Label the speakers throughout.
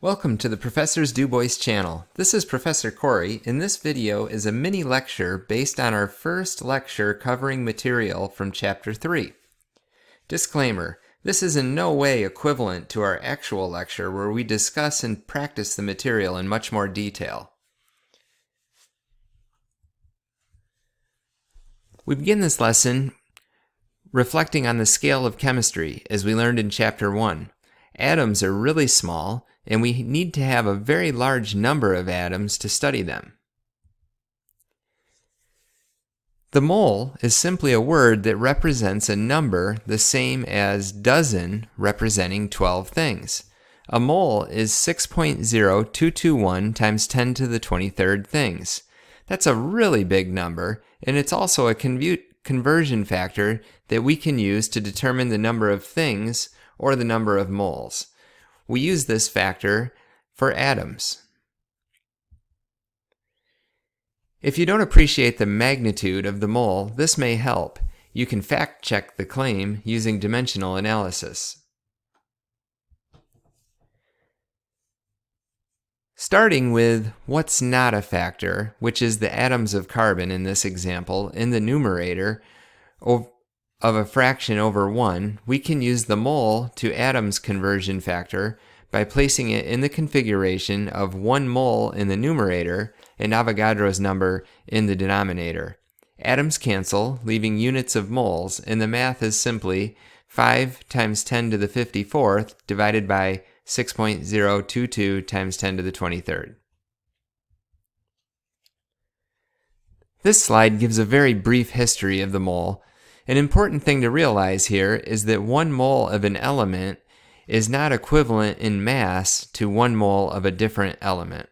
Speaker 1: Welcome to the Professor's DuBois channel. This is Professor Corey, and this video is a mini lecture based on our first lecture covering material from Chapter 3. Disclaimer: this is in no way equivalent to our actual lecture where we discuss and practice the material in much more detail. We begin this lesson reflecting on the scale of chemistry as we learned in Chapter 1. Atoms are really small, and we need to have a very large number of atoms to study them. The mole is simply a word that represents a number the same as dozen representing 12 things. A mole is 6.0221 times 10 to the 23rd things. That's a really big number, and it's also a conversion factor that we can use to determine the number of things or the number of moles. We use this factor for atoms. If you don't appreciate the magnitude of the mole, this may help. You can fact-check the claim using dimensional analysis. Starting with what's not a factor, which is the atoms of carbon in this example, in the numerator of a fraction over 1, we can use the mole to atoms conversion factor by placing it in the configuration of 1 mole in the numerator and Avogadro's number in the denominator. Atoms cancel, leaving units of moles, and the math is simply 5 times 10 to the 54th divided by 6.022 times 10 to the 23rd. This slide gives a very brief history of the mole. An important thing to realize here is that 1 mole of an element is not equivalent in mass to 1 mole of a different element.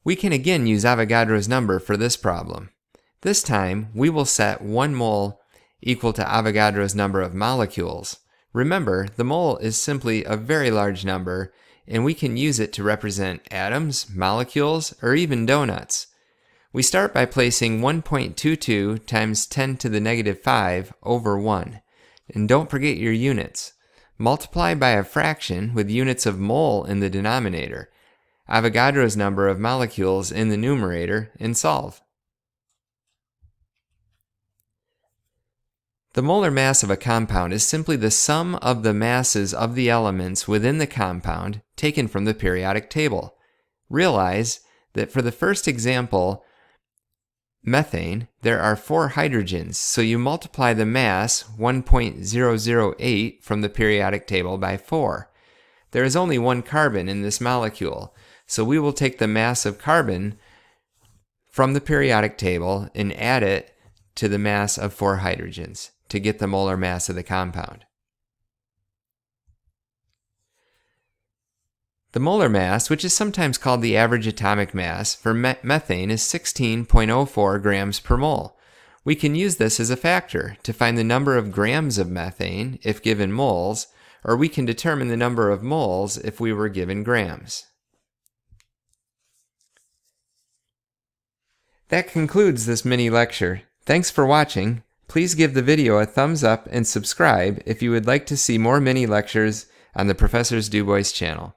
Speaker 1: We can again use Avogadro's number for this problem. This time, we will set 1 mole equal to Avogadro's number of molecules. Remember, the mole is simply a very large number, and we can use it to represent atoms, molecules, or even donuts. We start by placing 1.22 times 10 to the negative 5 over 1. And don't forget your units. Multiply by a fraction with units of mole in the denominator, Avogadro's number of molecules in the numerator, and solve. The molar mass of a compound is simply the sum of the masses of the elements within the compound taken from the periodic table. Realize that for the first example, methane, there are 4 hydrogens, so you multiply the mass 1.008 from the periodic table by 4. There is only 1 carbon in this molecule, so we will take the mass of carbon from the periodic table and add it to the mass of 4 hydrogens to get the molar mass of the compound. The molar mass, which is sometimes called the average atomic mass, for methane is 16.04 grams per mole. We can use this as a factor to find the number of grams of methane if given moles, or we can determine the number of moles if we were given grams. That concludes this mini lecture. Thanks for watching. Please give the video a thumbs up and subscribe if you would like to see more mini lectures on the Professor's DuBois channel.